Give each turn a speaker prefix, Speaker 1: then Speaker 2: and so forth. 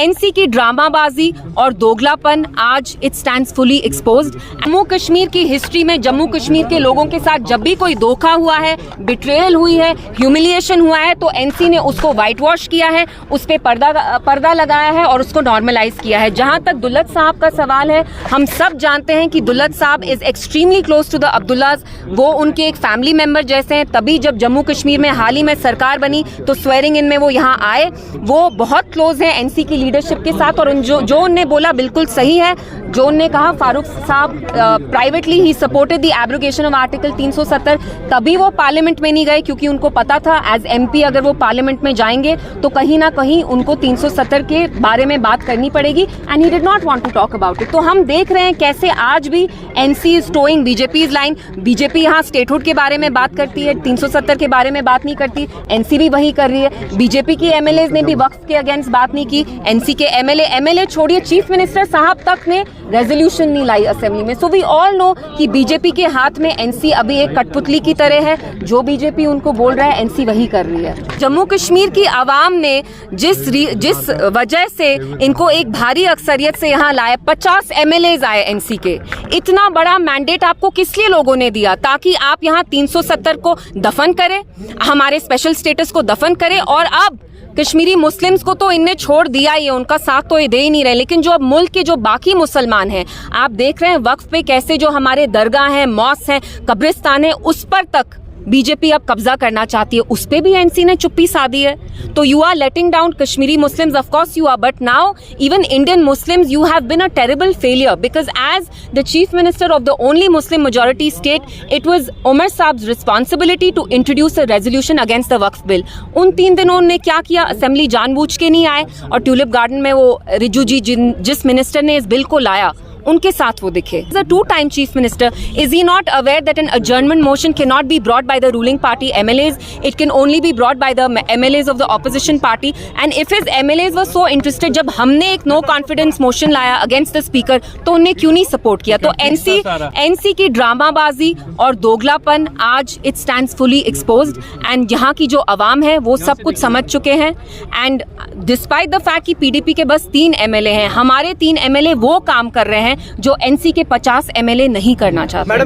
Speaker 1: NC की ड्रामाबाजी और दोगलापन आज it stands fully exposed. Jammu Kashmir की हिस्ट्री में जम्मू कश्मीर के लोगों के साथ जब भी कोई धोखा हुआ है, बिट्रेयल हुई है, ह्यूमिलिएशन हुआ है, तो एनसी ने उसको व्हाइट वॉश किया है, उस पर पर्दा लगाया है और उसको नॉर्मलाइज किया है। जहां तक दुल्लत साहब का सवाल है, हम सब जानते हैं कि दुल्लत साहब is extremely close to the Abdullahs. वो उनके एक फैमिली मेंबर जैसे हैं। तभी जब जम्मू कश्मीर में हाल ही में सरकार बनी तो स्वेरिंग इन में वो यहाँ आए। वो बहुत क्लोज है एनसी की लीडरशिप के साथ। और जो उनने बोला बिल्कुल सही है। जो उनने कहा, फारूक साहब privately he supported the abrogation of article 370। तभी वो पार्लियामेंट में नहीं गए क्योंकि उनको पता था एज एमपी अगर वो पार्लियामेंट में जाएंगे तो कहीं ना कहीं उनको 370 के बारे में बात करनी पड़ेगी and he did not want to talk about it. तो हम देख रहे हैं कैसे आज भी NC is toeing BJP's line. BJP यहाँ स्टेटहुड के बारे में बात करती है, 370 के बारे में बात नहीं करती। एनसी भी वही कर रही है। बीजेपी के एमएलए ने भी वक्फ के अगेंस्ट बात नहीं की। एनसी के एमएलए छोड़िए, चीफ मिनिस्टर साहब तक ने रेजोल्यूशन नहीं लाई असेंबली में। सो वी ऑल नो कि बीजेपी के हाथ में एनसी अभी एक कठपुतली की तरह है। जो बीजेपी उनको बोल रहा है एनसी वही कर रही है। जम्मू कश्मीर की आवाम ने जिस वजह से इनको एक भारी अक्सरियत से यहाँ लाया, 50 एमएलए आए एनसी के। इतना बड़ा मैंडेट आपको किस लिए लोगों ने दिया? ताकि आप यहाँ 370 को दफन करें, हमारे स्पेशल स्टेटस को दफन करें। और अब कश्मीरी मुस्लिम्स को तो इनने छोड़ दिया ही है, उनका साथ तो ये दे ही नहीं रहे। लेकिन जो अब मुल्क के जो बाकी मुसलमान हैं, आप देख रहे हैं वक्फ पे कैसे जो हमारे दरगाह हैं, मॉस्क हैं, कब्रिस्तान है, उस पर तक बीजेपी अब कब्जा करना चाहती है। उस पे भी एनसी ने चुप्पी साधी है। तो you are letting down Kashmiri Muslims, of course you are, but now even Indian Muslims you have been a terrible failure because as the chief minister of the only Muslim majority state it was Omar Sahab's responsibility to introduce a resolution against the Waqf bill. उन 3 दिनों उन्होंने क्या किया? Assembly जानबूझ के नहीं आए और ट्यूलिप गार्डन में वो रिजू जी जिस मिनिस्टर ने इस बिल को लाया उनके साथ वो दिखे। As a two-time chief minister, is he not aware that an adjournment motion cannot be brought by the ruling party MLAs? It can only be brought by the MLAs of the opposition party. And if his MLAs were so interested, जब हमने एक no confidence motion लाया against the speaker, तो उन्हें क्यों नहीं support किया? तो एनसी की ड्रामाबाजी और दोगलापन आज it stands fully exposed. And यहाँ की जो अवाम है वो सब कुछ समझ चुके हैं। And despite the fact कि PDP के बस 3 MLA हैं, हमारे 3 MLA वो काम कर रहे हैं जो एनसी के 50 एमएलए नहीं करना चाहते।